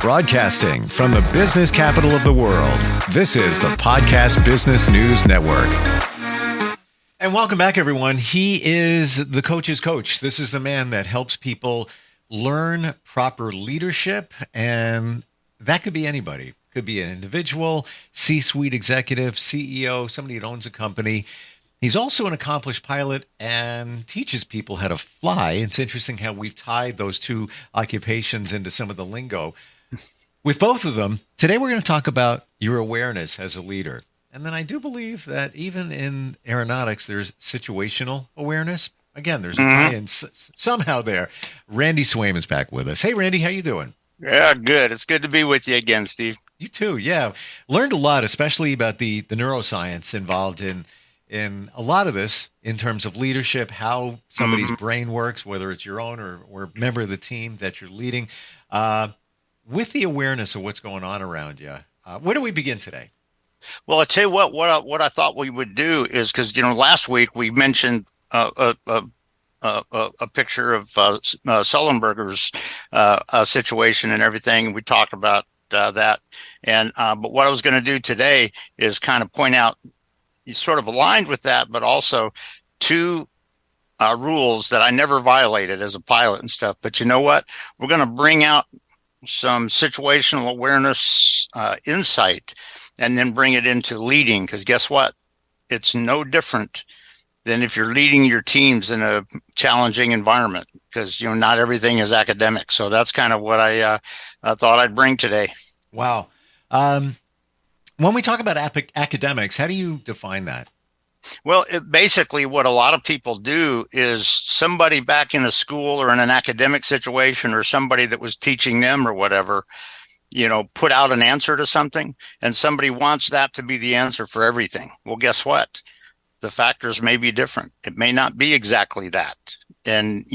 Broadcasting from the business capital of the world, this is the Podcast Business News Network. And welcome back, everyone. He is the coach's coach. This is the man that helps people learn proper leadership, and that could be anybody. Could be an individual, C-suite executive, CEO, somebody that owns a company. He's also an accomplished pilot and teaches people how to fly. It's interesting how we've tied those two occupations into some of the lingo. With both of them, today we're going to talk about your awareness as a leader. And then I do believe that even in aeronautics, there's situational awareness. Again, there's a tie-in somehow there. Randy Swaim is back with us. Hey, Randy, how you doing? Yeah, good. It's good to be with you again, Steve. You too, yeah. Learned a lot, especially about the neuroscience involved in a lot of this in terms of leadership, how somebody's brain works, whether it's your own or member of the team that you're leading. With the awareness of what's going on around you, where do we begin today? Well, I tell you what I thought we would do is, because last week we mentioned a picture of Sullenberger's situation and everything. We talked about that, and but what I was going to do today is kind of point out, sort of aligned with that, but also two rules that I never violated as a pilot and stuff. But you know what? We're going to bring out some situational awareness insight and then bring it into leading, because guess what? It's no different than if you're leading your teams in a challenging environment, because not everything is academic. So that's kind of what I thought I'd bring today. Wow. When we talk about academics, how do you define that? Well, basically what a lot of people do is somebody back in a school or in an academic situation, or somebody that was teaching them or whatever, put out an answer to something, and somebody wants that to be the answer for everything. Well, guess what? The factors may be different. It may not be exactly that. And,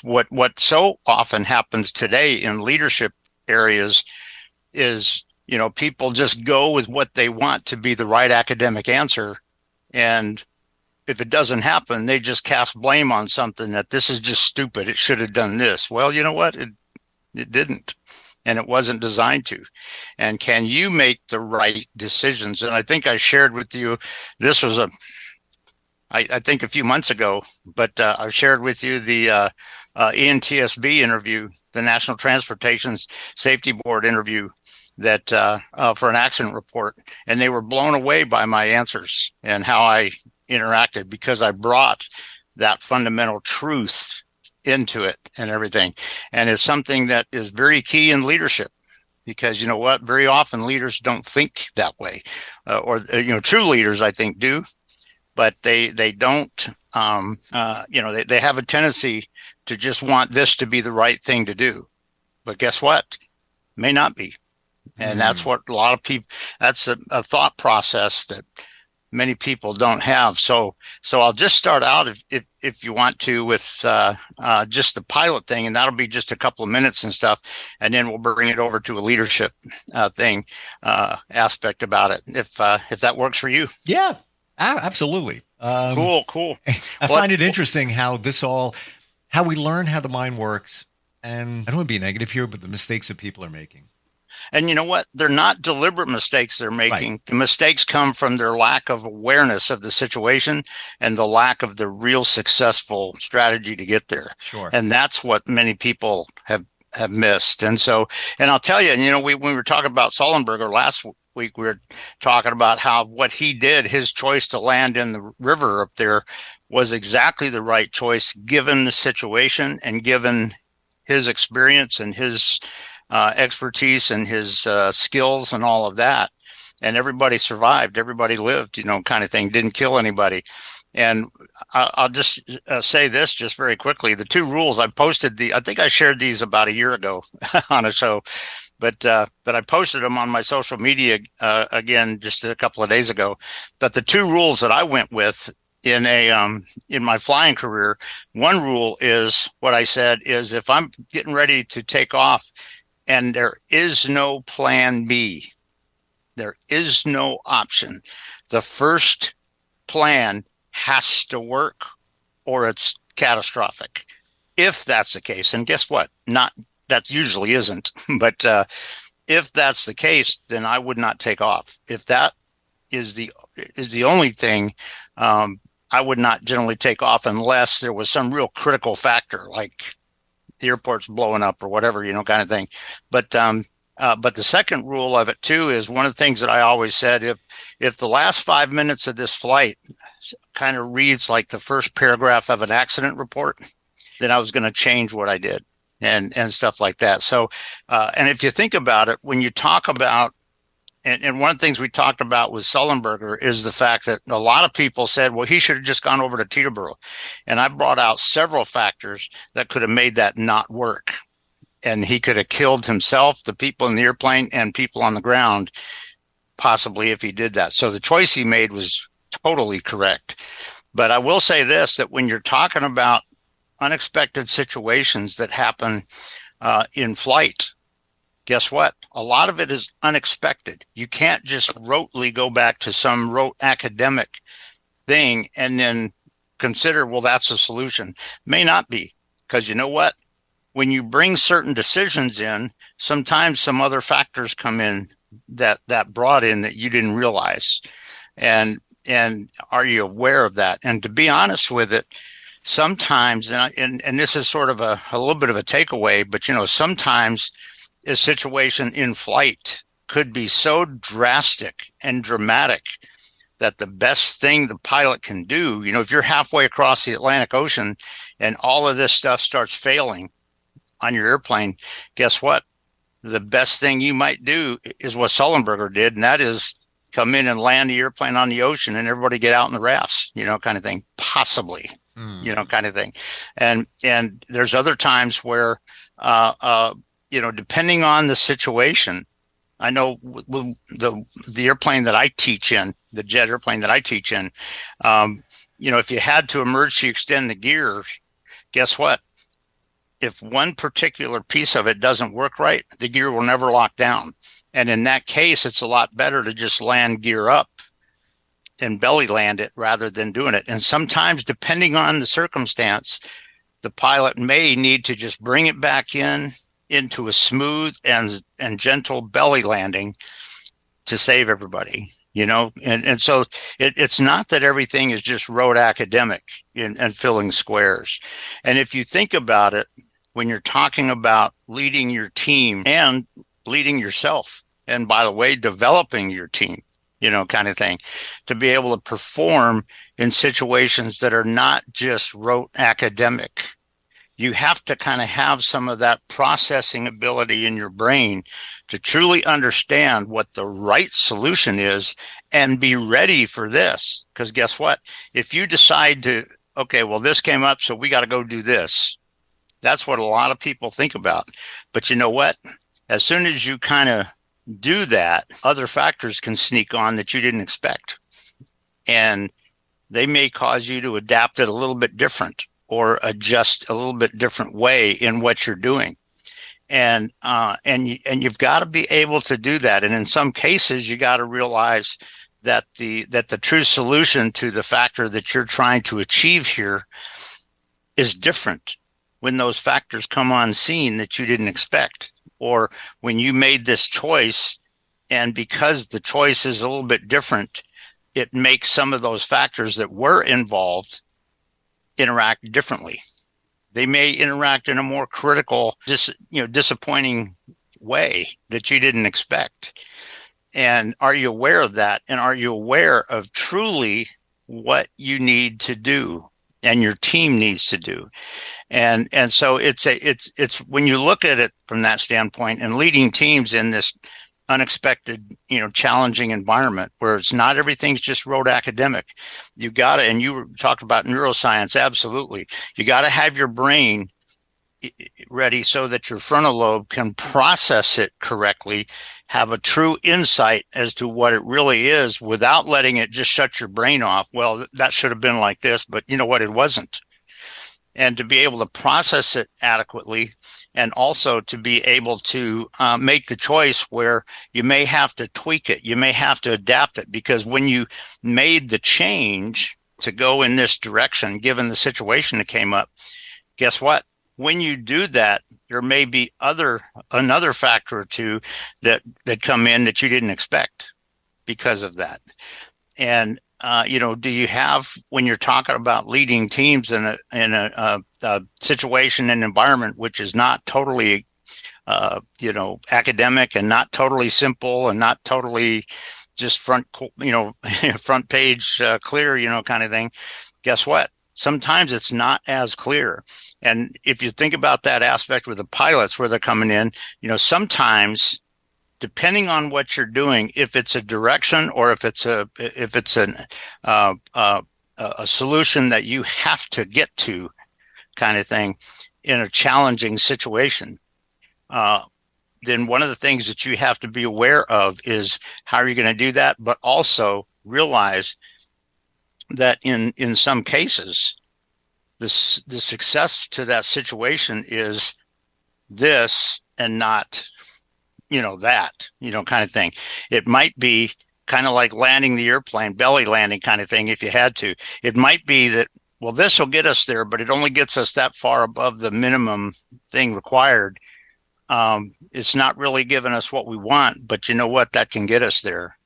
what so often happens today in leadership areas is, people just go with what they want to be the right academic answer. And if it doesn't happen, they just cast blame on something, that this is just stupid. It should have done this. Well, you know what? It didn't. And it wasn't designed to. And can you make the right decisions? And I think I shared with you, this was I think a few months ago, but I shared with you the ENTSB interview, the National Transportation Safety Board interview, that for an accident report, and they were blown away by my answers and how I interacted, because I brought that fundamental truth into it and everything. And it's something that is very key in leadership, because you know what? Very often leaders don't think that way, or true leaders, I think, do, but they don't. They have a tendency to just want this to be the right thing to do, but guess what? May not be. And that's what a lot of people, that's a thought process that many people don't have. So I'll just start out, if you want to, with just the pilot thing, and that'll be just a couple of minutes and stuff. And then we'll bring it over to a leadership aspect about it, if that works for you. Yeah, absolutely. Cool. I find it interesting how we learn how the mind works. And I don't want to be negative here, but the mistakes that people are making. And you know what? They're not deliberate mistakes they're making. Right. The mistakes come from their lack of awareness of the situation and the lack of the real successful strategy to get there. Sure. And that's what many people have missed. And I'll tell you, when we were talking about Sullenberger last week, we were talking about how what he did, his choice to land in the river up there, was exactly the right choice, given the situation and given his experience and his expertise and his skills and all of that. And everybody survived, everybody lived, kind of thing, didn't kill anybody. And I'll just say this just very quickly. The two rules, I think I shared these about a year ago on a show, but I posted them on my social media again just a couple of days ago. But the two rules that I went with in my flying career, one rule is what I said is, if I'm getting ready to take off and there is no plan B, there is no option, the first plan has to work or it's catastrophic. If that's the case, and guess what? That usually isn't, but if that's the case, then I would not take off. If that is the only thing, I would not generally take off unless there was some real critical factor, like the airport's blowing up or whatever, kind of thing. But the second rule of it too is one of the things that I always said: if the last 5 minutes of this flight kind of reads like the first paragraph of an accident report, then I was going to change what I did and stuff like that. So, and if you think about it, when you talk about, and one of the things we talked about with Sullenberger is the fact that a lot of people said, well, he should have just gone over to Teterboro. And I brought out several factors that could have made that not work. And he could have killed himself, the people in the airplane, and people on the ground, possibly, if he did that. So the choice he made was totally correct. But I will say this, that when you're talking about unexpected situations that happen in flight, guess what? A lot of it is unexpected. You can't just rotely go back to some rote academic thing and then consider, well, that's a solution. May not be, because you know what? When you bring certain decisions in, sometimes some other factors come in that brought in that you didn't realize. And are you aware of that? And to be honest with it, sometimes, and this is sort of a little bit of a takeaway, but sometimes a situation in flight could be so drastic and dramatic that the best thing the pilot can do, if you're halfway across the Atlantic Ocean and all of this stuff starts failing on your airplane, guess what? The best thing you might do is what Sullenberger did, and that is come in and land the airplane on the ocean and everybody get out in the rafts, kind of thing, possibly, kind of thing. And there's other times where, depending on the situation, I know the airplane that I teach in, the jet airplane that I teach in, if you had to emergency extend the gears, guess what? If one particular piece of it doesn't work right, the gear will never lock down. And in that case, it's a lot better to just land gear up and belly land it rather than doing it. And sometimes, depending on the circumstance, the pilot may need to just bring it back into a smooth and gentle belly landing to save everybody, and so it's not that everything is just rote academic and filling squares. And if you think about it, when you're talking about leading your team and leading yourself, and by the way, developing your team, kind of thing, to be able to perform in situations that are not just rote academic, you have to kind of have some of that processing ability in your brain to truly understand what the right solution is and be ready for this. Because guess what? If you decide to, okay, well, this came up, so we got to go do this. That's what a lot of people think about. But you know what? As soon as you kind of do that, other factors can sneak on that you didn't expect. And they may cause you to adapt it a little bit different or adjust a little bit different way in what you're doing. And you've got to be able to do that. And in some cases, you got to realize that the true solution to the factor that you're trying to achieve here is different when those factors come on scene that you didn't expect, or when you made this choice, and because the choice is a little bit different, it makes some of those factors that were involved interact differently. They may interact in a more critical, disappointing way that you didn't expect. And are you aware of that? And are you aware of truly what you need to do and your team needs to do? And so it's when you look at it from that standpoint, and leading teams in this unexpected, challenging environment where it's not everything's just rote academic, you got to, and you talked about neuroscience, absolutely. You got to have your brain ready so that your frontal lobe can process it correctly, have a true insight as to what it really is without letting it just shut your brain off. Well, that should have been like this, but you know what? It wasn't. And to be able to process it adequately, and also to be able to make the choice where you may have to tweak it, you may have to adapt it, because when you made the change to go in this direction, given the situation that came up, guess what? When you do that, there may be another factor or two that come in that you didn't expect because of that. And do you have, when you're talking about leading teams in a situation and environment which is not totally academic and not totally simple and not totally just front page clear, kind of thing, guess what? Sometimes it's not as clear. And if you think about that aspect with the pilots where they're coming in, sometimes depending on what you're doing, if it's a direction or if it's a solution that you have to get to kind of thing in a challenging situation, then one of the things that you have to be aware of is how are you going to do that, but also realize that in some cases, the success to that situation is this and not, that, kind of thing. It might be kind of like landing the airplane, belly landing kind of thing, if you had to. It might be that, well, this will get us there, but it only gets us that far above the minimum thing required. It's not really giving us what we want, but you know what? That can get us there.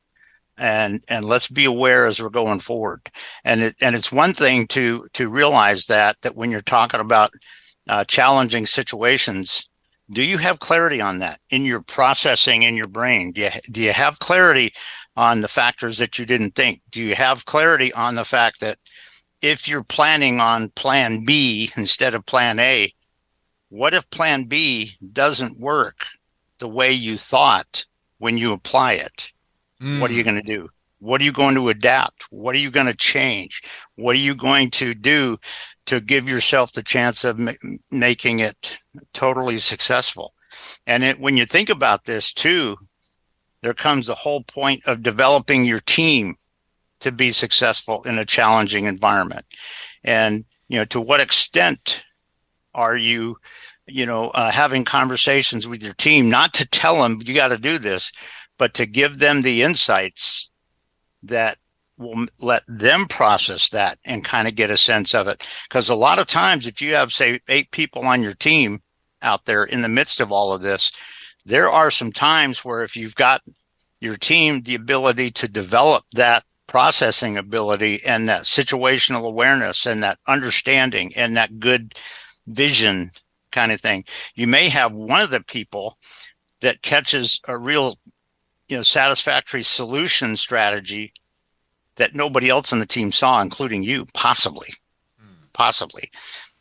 And let's be aware as we're going forward. And it's one thing to realize that when you're talking about challenging situations, do you have clarity on that in your processing in your brain? Do you have clarity on the factors that you didn't think? Do you have clarity on the fact that if you're planning on plan B instead of plan A, what if plan B doesn't work the way you thought when you apply it? What are you going to do? What are you going to adapt? What are you going to change? What are you going to do to give yourself the chance of making it totally successful? And when you think about this too, there comes the whole point of developing your team to be successful in a challenging environment. And, to what extent are you, having conversations with your team, not to tell them you got to do this, but to give them the insights that will let them process that and kind of get a sense of it. Because a lot of times, if you have, say, 8 people on your team out there in the midst of all of this, there are some times where if you've got your team the ability to develop that processing ability and that situational awareness and that understanding and that good vision kind of thing, you may have one of the people that catches a real satisfactory solution strategy that nobody else on the team saw, including you, possibly.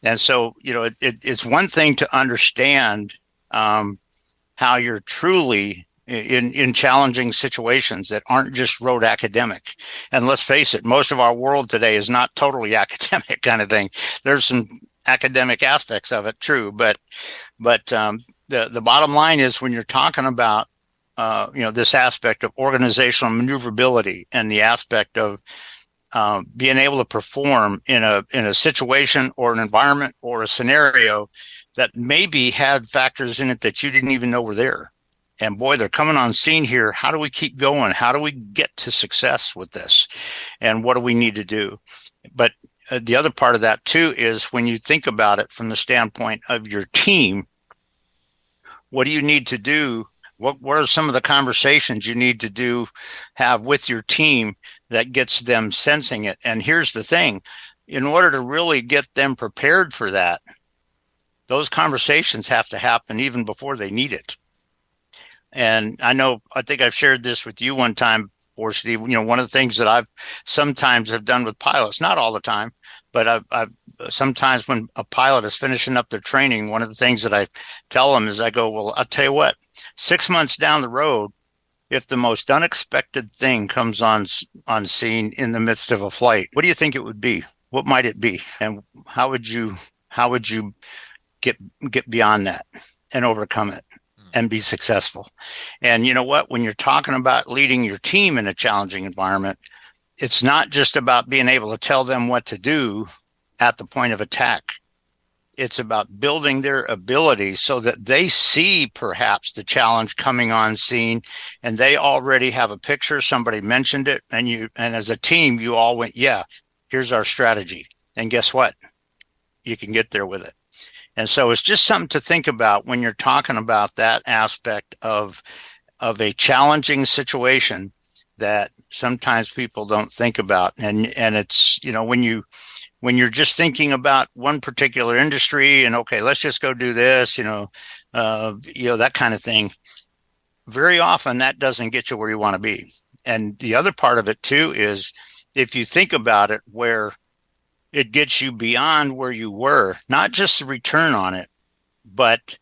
And so, it's one thing to understand how you're truly in challenging situations that aren't just rote academic. And let's face it, most of our world today is not totally academic kind of thing. There's some academic aspects of it, true, but the bottom line is when you're talking about this aspect of organizational maneuverability and the aspect of being able to perform in a situation or an environment or a scenario that maybe had factors in it that you didn't even know were there. And boy, they're coming on scene here. How do we keep going? How do we get to success with this? And what do we need to do? But the other part of that too is when you think about it from the standpoint of your team, what do you need to do? What are some of the conversations you need to have with your team that gets them sensing it? And here's the thing, in order to really get them prepared for that, those conversations have to happen even before they need it. And I think I've shared this with you one time before, Steve. One of the things that I've sometimes have done with pilots, not all the time, but I've sometimes when a pilot is finishing up their training, one of the things that I tell them is I go, well, I'll tell you what, 6 months down the road, if the most unexpected thing comes on scene in the midst of a flight, what do you think it would be? What might it be? And how would you get beyond that and overcome it and be successful? And you know what? When you're talking about leading your team in a challenging environment, it's not just about being able to tell them what to do at the point of attack. It's about building their ability so that they see perhaps the challenge coming on scene and they already have a picture. Somebody mentioned it and as a team, you all went, yeah, here's our strategy. And guess what? You can get there with it. And so it's just something to think about when you're talking about that aspect of a challenging situation that sometimes people don't think about. And it's, when you're just thinking about one particular industry and, okay, let's just go do this, that kind of thing. Very often that doesn't get you where you want to be. And the other part of it too is if you think about it, where it gets you beyond where you were, not just the return on it, but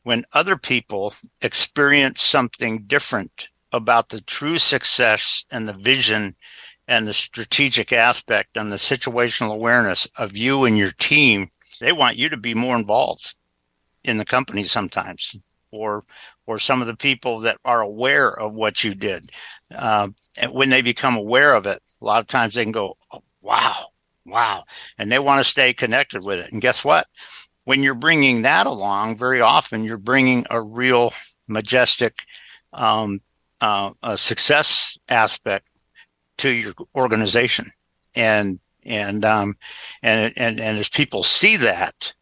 when other people experience something different about the true success and the vision and the strategic aspect and the situational awareness of you and your team, they want you to be more involved in the company sometimes, or some of the people that are aware of what you did. And when they become aware of it, a lot of times they can go, oh, wow. And they want to stay connected with it. And guess what? When you're bringing that along, very often you're bringing a real majestic success aspect to your organization. And as people see that,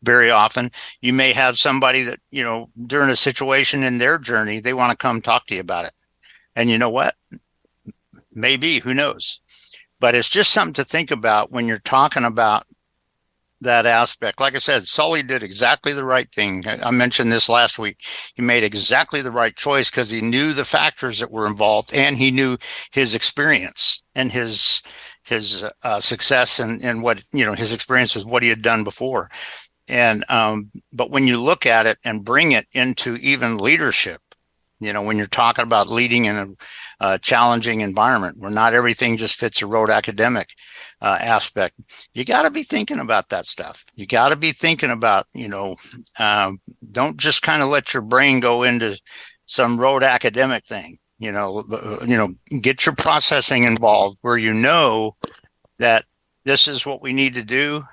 very often you may have somebody that, during a situation in their journey, they want to come talk to you about it. And you know what? Maybe, who knows? But it's just something to think about when you're talking about that aspect. Like I said, Sully did exactly the right thing. I mentioned this last week. He made exactly the right choice because he knew the factors that were involved, and he knew his experience and his success and what, his experience with what he had done before. And but when you look at it and bring it into even leadership, when you're talking about leading in a challenging environment where not everything just fits a rote academic aspect, you got to be thinking about that stuff. You got to be thinking about, don't just kind of let your brain go into some rote academic thing. Get your processing involved where that this is what we need to do.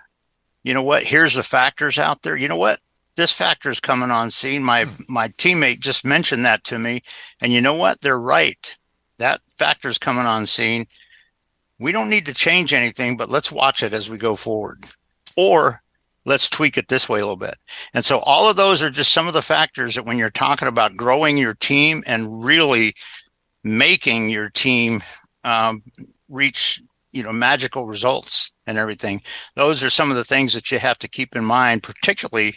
You know what? Here's the factors out there. You know what? This factor is coming on scene. My teammate just mentioned that to me. And you know what? They're right. That factor is coming on scene. We don't need to change anything, but let's watch it as we go forward. Or let's tweak it this way a little bit. And so all of those are just some of the factors that when you're talking about growing your team and really making your team reach magical results and everything, those are some of the things that you have to keep in mind, particularly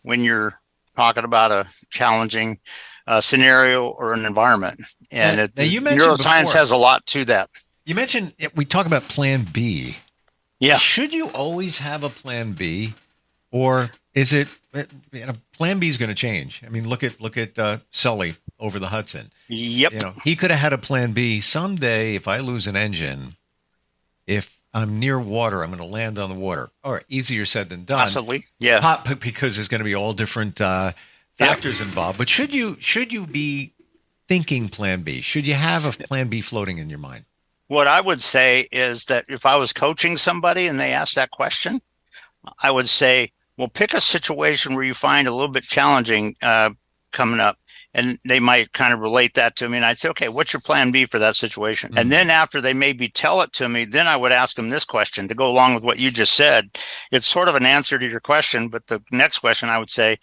when you're talking about a challenging scenario or an environment. And you mentioned neuroscience before, has a lot to that. You mentioned, we talk about plan B. Yeah. Should you always have a plan B, or is it, plan B is going to change? I mean, look at Sully over the Hudson. Yep. He could have had a plan B. Someday, if I lose an engine, if I'm near water, I'm going to land on the water. All right, easier said than done. Possibly, yeah. Because there's going to be all different factors involved. But should you be thinking plan B? Should you have a plan B floating in your mind? What I would say is that if I was coaching somebody and they asked that question, I would say, well, pick a situation where you find a little bit challenging coming up. And they might kind of relate that to me. And I'd say, okay, what's your plan B for that situation? Mm-hmm. And then after they maybe tell it to me, then I would ask them this question to go along with what you just said. It's sort of an answer to your question, but the next question I would say,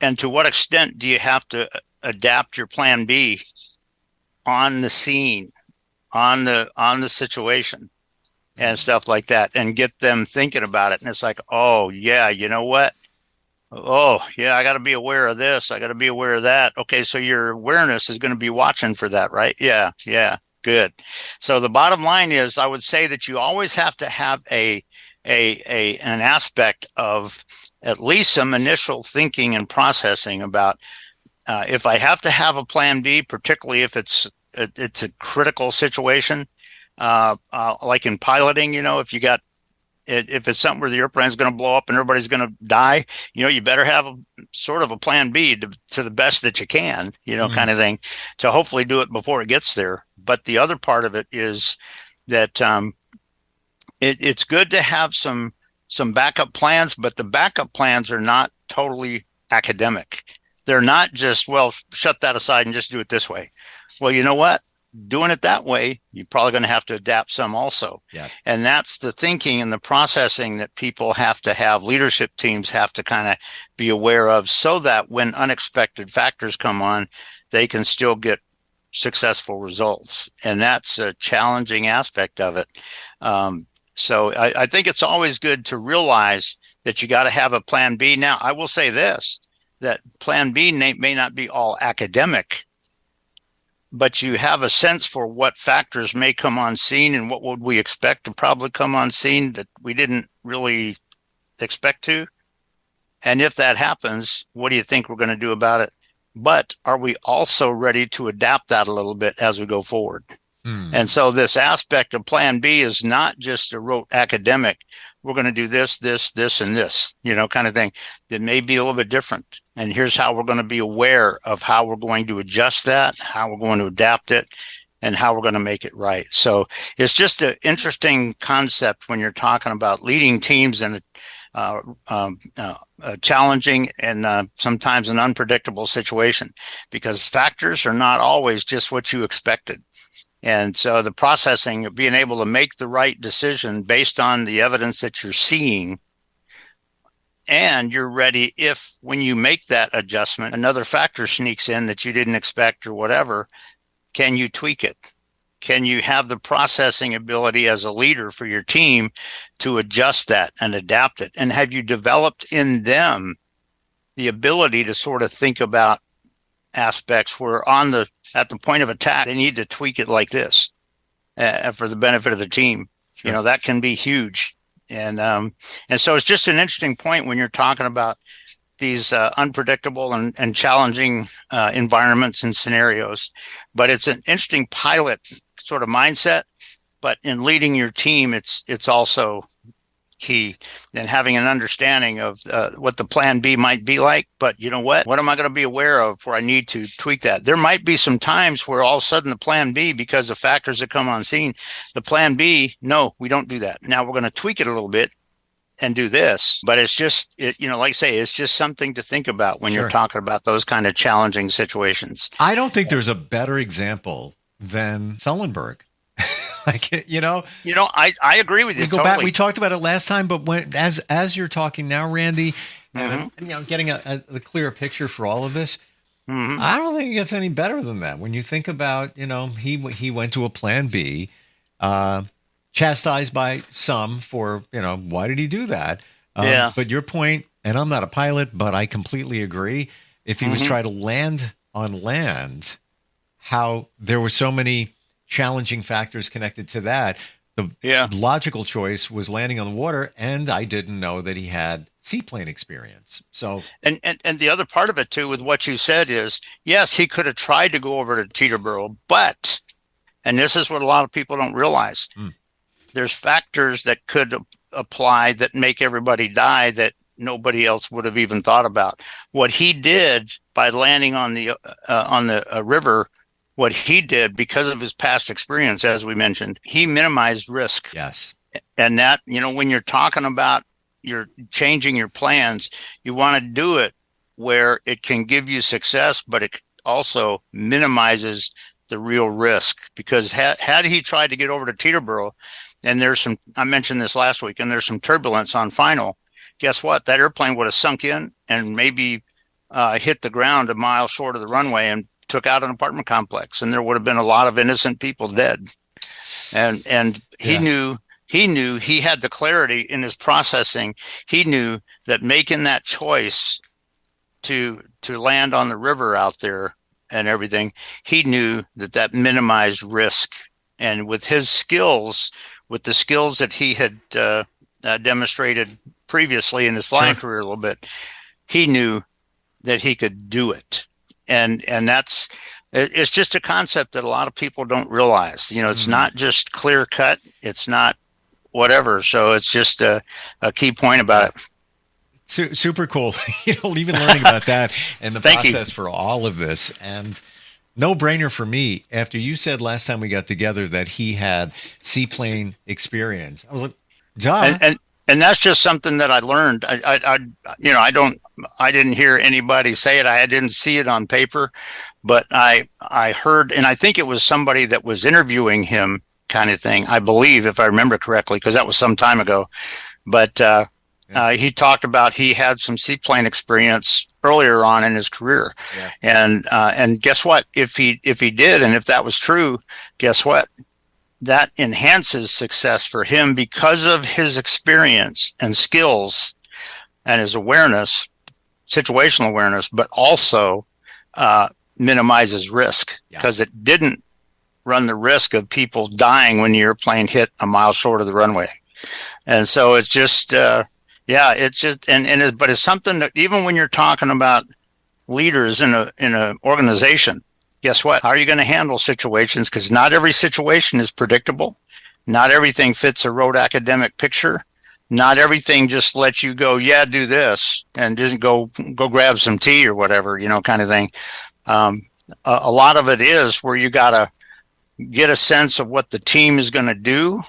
and to what extent do you have to adapt your plan B on the scene, on the situation and stuff like that, and get them thinking about it? And it's like, oh yeah, you know what? Oh, yeah, I got to be aware of this. I got to be aware of that. Okay, so your awareness is going to be watching for that, right? Yeah, good. So the bottom line is, I would say that you always have to have an aspect of at least some initial thinking and processing about if I have to have a plan B, particularly if it's a critical situation, like in piloting. If it's something where the airplane's going to blow up and everybody's going to die, you better have a sort of a plan B to the best that you can, kind of thing, to hopefully do it before it gets there. But the other part of it is that it's good to have some backup plans, but the backup plans are not totally academic. They're not just, well, shut that aside and just do it this way. Well, you know what? doing it that way, you're probably going to have to adapt some also. Yeah. And that's the thinking and the processing that people have to have, leadership teams have to kind of be aware of, so that when unexpected factors come on, they can still get successful results. And that's a challenging aspect of it. So I think it's always good to realize that you got to have a plan B. Now, I will say this, that plan B may not be all academic, but you have a sense for what factors may come on scene and what would we expect to probably come on scene that we didn't really expect to. And if that happens, what do you think we're going to do about it? But are we also ready to adapt that a little bit as we go forward? And so this aspect of plan B is not just a rote academic. We're going to do this, this, this, and this, kind of thing. It may be a little bit different. And here's how we're going to be aware of how we're going to adjust that, how we're going to adapt it, and how we're going to make it right. So it's just an interesting concept when you're talking about leading teams in a challenging and sometimes an unpredictable situation, because factors are not always just what you expected. And so the processing of being able to make the right decision based on the evidence that you're seeing, and you're ready if, when you make that adjustment, another factor sneaks in that you didn't expect or whatever, can you tweak it? Can you have the processing ability as a leader for your team to adjust that and adapt it? And have you developed in them the ability to sort of think about aspects where at the point of attack, they need to tweak it like this for the benefit of the team. Sure. That can be huge. And so it's just an interesting point when you're talking about these unpredictable and challenging environments and scenarios. But it's an interesting pilot sort of mindset. But in leading your team, it's also key, and having an understanding of what the plan B might be like. But you know what am I going to be aware of where I need to tweak that? There might be some times where all of a sudden the plan B, because of factors that come on scene, the plan B, no, we don't do that. Now we're going to tweak it a little bit and do this. But it's just, like I say, it's just something to think about when you're talking about those kind of challenging situations. I don't think there's a better example than Sullenberg. I agree with you. Go back. We talked about it last time, but as you're talking now, Randy, getting a clearer picture for all of this, I don't think it gets any better than that. When you think about, he went to a plan B, chastised by some for, why did he do that? But your point, and I'm not a pilot, but I completely agree. If he was trying to land on land, how there were so many challenging factors connected to that. The logical choice was landing on the water, and I didn't know that he had seaplane experience. So, and the other part of it too, with what you said is, yes, he could have tried to go over to Teterboro, but, and this is what a lot of people don't realize, there's factors that could apply that make everybody die that nobody else would have even thought about. What he did by landing on the river, what he did because of his past experience, as we mentioned, he minimized risk. Yes. And that, when you're talking about you're changing your plans, you want to do it where it can give you success, but it also minimizes the real risk. Because had he tried to get over to Teterboro, and I mentioned this last week, and there's some turbulence on final, guess what? That airplane would have sunk in and maybe hit the ground a mile short of the runway and took out an apartment complex, and there would have been a lot of innocent people dead. And he knew he had the clarity in his processing. He knew that making that choice to land on the river out there and everything, he knew that minimized risk. And with his skills, with the skills that he had demonstrated previously in his flying career a little bit, he knew that he could do it. And it's just a concept that a lot of people don't realize. It's not just clear cut. It's not whatever. So it's just a key point about it. Super cool. Even learning about that and the process for all of this. And no brainer for me. After you said last time we got together that he had seaplane experience, I was like, duh. And that's just something that I learned. I didn't hear anybody say it. I didn't see it on paper, but I heard, and I think it was somebody that was interviewing him kind of thing, I believe, if I remember correctly, because that was some time ago. But he talked about he had some seaplane experience earlier on in his career. Yeah. And guess what? If he did, and if that was true, guess what? That enhances success for him because of his experience and skills and his awareness, situational awareness, but also minimizes risk because it didn't run the risk of people dying when the airplane hit a mile short of the runway. And so it's just, but it's something that even when you're talking about leaders in a organization, guess what? How are you going to handle situations? Because not every situation is predictable. Not everything fits a rote academic picture. Not everything just lets you go, do this, and just go grab some tea or whatever, kind of thing. A lot of it is where you got to get a sense of what the team is going to do,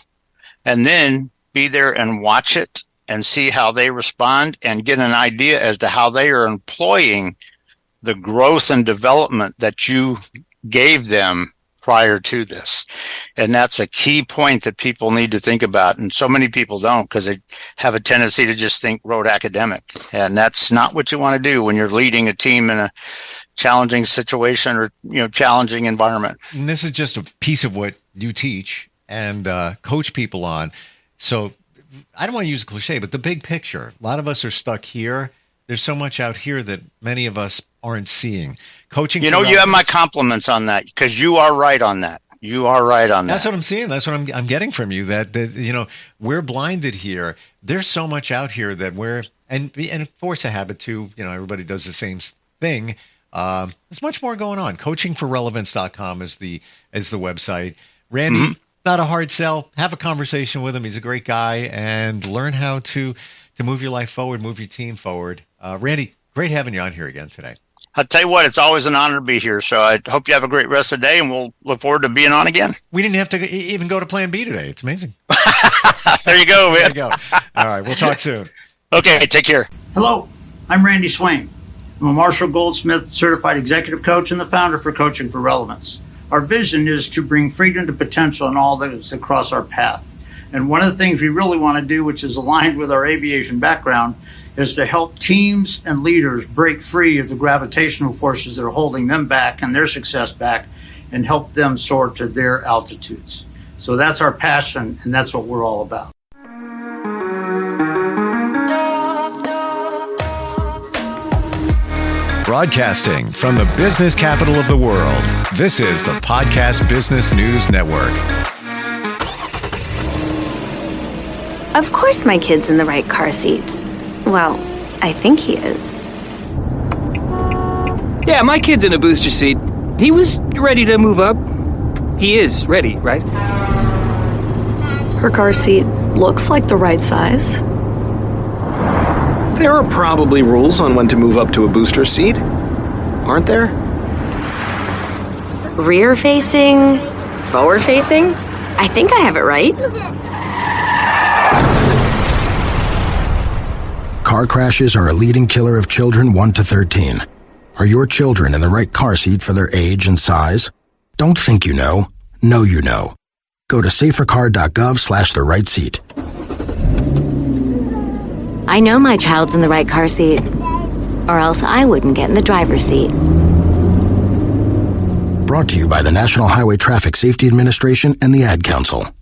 and then be there and watch it and see how they respond and get an idea as to how they are employing the growth and development that you gave them prior to this. And that's a key point that people need to think about. And so many people don't, because they have a tendency to just think rote academic. And that's not what you want to do when you're leading a team in a challenging situation or, challenging environment. And this is just a piece of what you teach and coach people on. So I don't want to use a cliche, but the big picture, a lot of us are stuck here. There's so much out here that many of us aren't seeing. Coaching. You have my compliments on that, because you are right on that. You are right on that. That's what I'm seeing. That's what I'm getting from you, that we're blinded here. There's so much out here that and force a habit too. Everybody does the same thing. There's much more going on. Coachingforrelevance.com is the website. Randy, not a hard sell. Have a conversation with him. He's a great guy, and learn how to move your life forward, move your team forward. Randy, great having you on here again today. I'll tell you what, it's always an honor to be here. So I hope you have a great rest of the day, and we'll look forward to being on again. We didn't have to even go to Plan B today. It's amazing. There you go, man. There you go. All right, we'll talk soon. Okay, take care. Hello, I'm Randy Swaim. I'm a Marshall Goldsmith certified executive coach and the founder for Coaching for Relevance. Our vision is to bring freedom to potential in all that is across our path. And one of the things we really want to do, which is aligned with our aviation background, is to help teams and leaders break free of the gravitational forces that are holding them back and their success back, and help them soar to their altitudes. So that's our passion, and that's what we're all about. Broadcasting from the business capital of the world, this is the Podcast Business News Network. Of course my kid's in the right car seat. Well, I think he is. Yeah, my kid's in a booster seat. He was ready to move up. He is ready, right? Her car seat looks like the right size. There are probably rules on when to move up to a booster seat, aren't there? Rear facing, forward facing? I think I have it right. Car crashes are a leading killer of children 1 to 13. Are your children in the right car seat for their age and size? Don't think you know you know. Go to safercar.gov/the right seat. I know my child's in the right car seat, or else I wouldn't get in the driver's seat. Brought to you by the National Highway Traffic Safety Administration and the Ad Council.